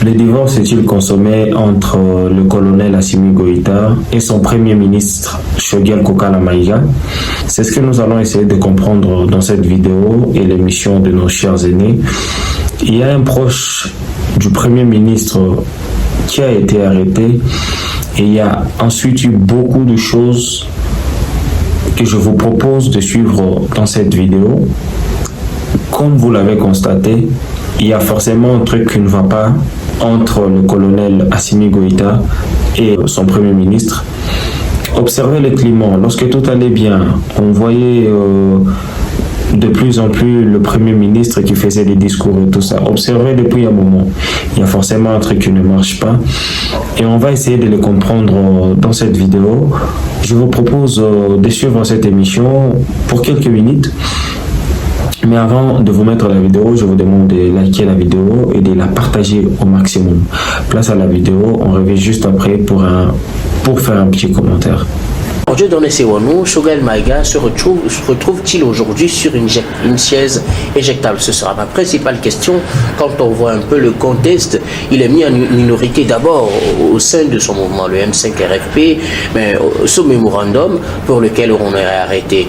Le divorce est-il consommé entre le colonel Assimi Goïta et son premier ministre Choguel Kokala Maïga? C'est ce que nous allons essayer de comprendre dans cette vidéo et l'émission de nos chers aînés. Il y a un proche du premier ministre qui a été arrêté et il y a ensuite eu beaucoup de choses que je vous propose de suivre dans cette vidéo. Comme vous l'avez constaté, il y a forcément un truc qui ne va pas entre le colonel Assimi Goïta et son premier ministre. Observez le climat. Lorsque tout allait bien, on voyait de plus en plus le premier ministre qui faisait des discours et tout ça. Observez depuis un moment. Il y a forcément un truc qui ne marche pas. Et on va essayer de le comprendre dans cette vidéo. Je vous propose de suivre cette émission pour quelques minutes. Mais avant de vous mettre la vidéo, je vous demande de liker la vidéo et de la partager au maximum. Place à la vidéo, on revient juste après pour faire un petit commentaire. Aujourd'hui, dans les Sewanou, Choguel Maïga se retrouve-t-il aujourd'hui sur une chaise éjectable? Ce sera ma principale question. Quand on voit un peu le contexte, il est mis en minorité d'abord au sein de son mouvement, le M5RFP, mais ce mémorandum pour lequel on aurait arrêté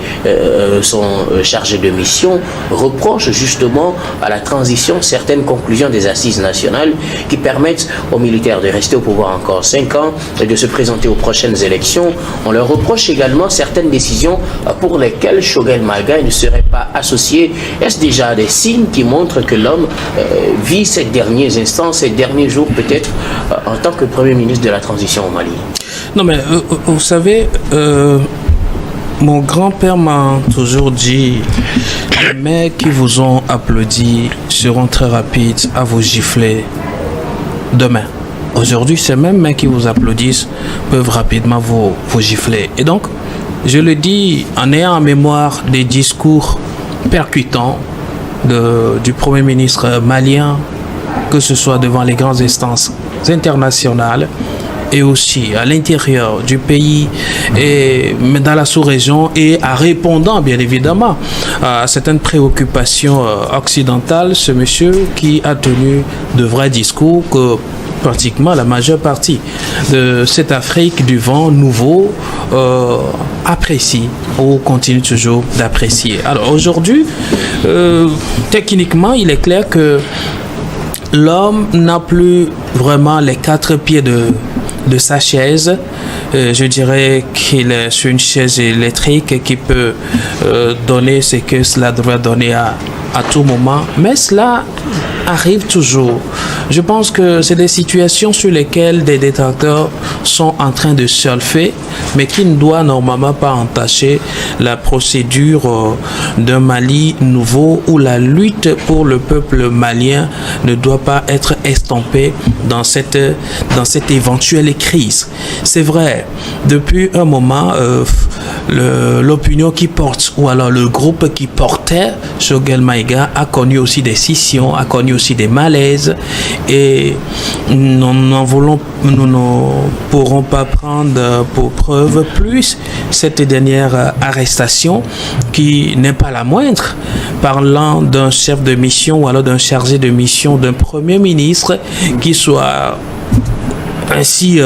son chargé de mission reproche justement à la transition certaines conclusions des assises nationales qui permettent aux militaires de rester au pouvoir encore 5 ans et de se présenter aux prochaines élections. On leur reproche également certaines décisions pour lesquelles Choguel Maïga ne serait pas associé. Est-ce déjà des signes qui montrent que l'homme vit ces derniers instants, ces derniers jours peut-être en tant que Premier ministre de la transition au Mali? Non mais vous savez, mon grand-père m'a toujours dit, les mecs qui vous ont applaudi seront très rapides à vous gifler demain. Aujourd'hui, ces mêmes mecs qui vous applaudissent peuvent rapidement vous gifler. Et donc, je le dis en ayant en mémoire des discours percutants du Premier ministre malien, que ce soit devant les grandes instances internationales et aussi à l'intérieur du pays et dans la sous-région, et en répondant bien évidemment à certaines préoccupations occidentales, ce monsieur qui a tenu de vrais discours que pratiquement la majeure partie de cette Afrique du vent nouveau apprécie ou continue toujours d'apprécier. Alors aujourd'hui, techniquement, il est clair que l'homme n'a plus vraiment les 4 pieds de sa chaise. Je dirais qu'il est sur une chaise électrique qui peut donner ce que cela devrait donner à tout moment, mais cela arrive toujours. Je pense que c'est des situations sur lesquelles des détracteurs sont en train de surfer, mais qui ne doivent normalement pas entacher la procédure d'un Mali nouveau, où la lutte pour le peuple malien ne doit pas être estompée dans cette éventuelle crise. C'est vrai, depuis un moment, l'opinion qui porte, ou alors le groupe qui portait Choguel Maïga a connu aussi des scissions, a connu aussi des malaises, et nous ne pourrons pas prendre pour preuve plus cette dernière arrestation, qui n'est pas la moindre, parlant d'un chef de mission ou alors d'un chargé de mission d'un premier ministre qui soit ainsi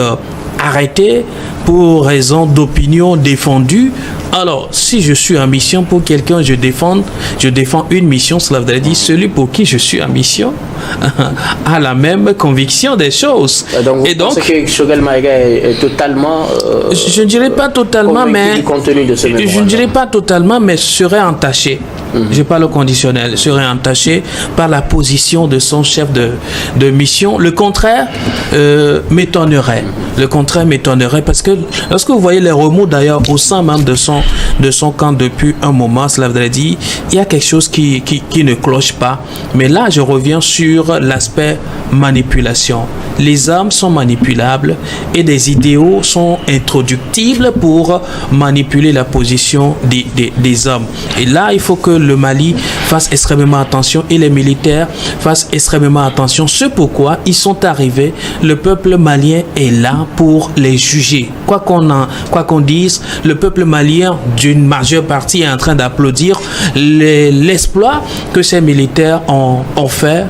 arrêté pour raison d'opinion défendue. Alors, si je suis en mission pour quelqu'un, je défends une mission, cela veut dire celui pour qui je suis en mission a la même conviction des choses. Donc, vous pensez que Choguel Maïga est totalement... je ne dirais pas totalement, mais... du contenu de ce je ne dirais pas totalement, mais serait entaché. Je parle au conditionnel, serait entaché par la position de son chef de mission. Le contraire m'étonnerait. Le contraire m'étonnerait, parce que lorsque vous voyez les remous d'ailleurs au sein même de son camp depuis un moment, cela veut dire il y a quelque chose qui ne cloche pas. Mais là, je reviens sur l'aspect manipulation. les âmes sont manipulables et des idéaux sont introductibles pour manipuler la position des hommes. Et là, il faut que le Mali fasse extrêmement attention et les militaires fassent extrêmement attention. C'est pourquoi ils sont arrivés. Le peuple malien est là pour les juger. Quoi qu'on dise, le peuple malien, d'une majeure partie, est en train d'applaudir l'exploit que ces militaires ont fait,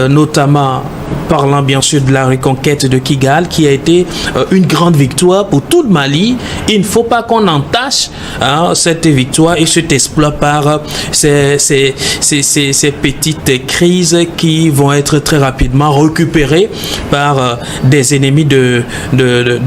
notamment parlant bien sûr de la reconquête de Kigali, qui a été une grande victoire pour tout le Mali. Il ne faut pas qu'on entache cette victoire et cet exploit par ces petites crises qui vont être très rapidement récupérées par des ennemis de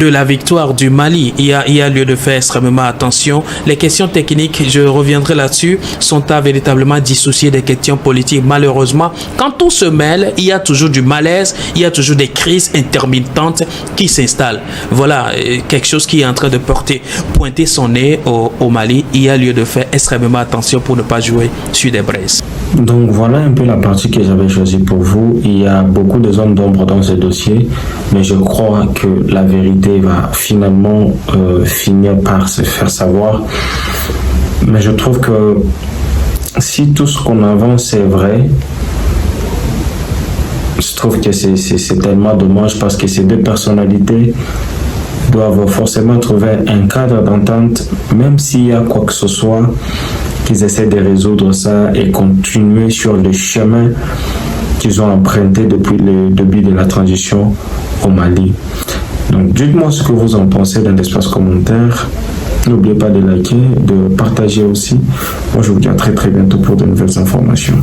la victoire du Mali. Il y a lieu de faire extrêmement attention. Les questions techniques, je reviendrai là-dessus, sont à véritablement dissocier des questions politiques. Malheureusement, quand tout se mêle, il y a toujours du malaise, il y a toujours des crises intermittentes qui s'installent. Voilà quelque chose qui est en train de pointer son nez au Mali. Il y a lieu de faire extrêmement attention pour ne pas jouer sur des braises. Donc voilà un peu la partie que j'avais choisie pour vous. Il y a beaucoup de zones d'ombre dans ce dossier, mais je crois que la vérité va finalement finir par se faire savoir. Mais je trouve que si tout ce qu'on avance est vrai, je trouve que c'est tellement dommage, parce que ces deux personnalités doivent forcément trouver un cadre d'entente, même s'il y a quoi que ce soit, qu'ils essaient de résoudre ça et continuer sur le chemin qu'ils ont emprunté depuis le début de la transition au Mali. Donc dites-moi ce que vous en pensez dans l'espace commentaire. N'oubliez pas de liker, de partager aussi. Moi je vous dis à très bientôt pour de nouvelles informations.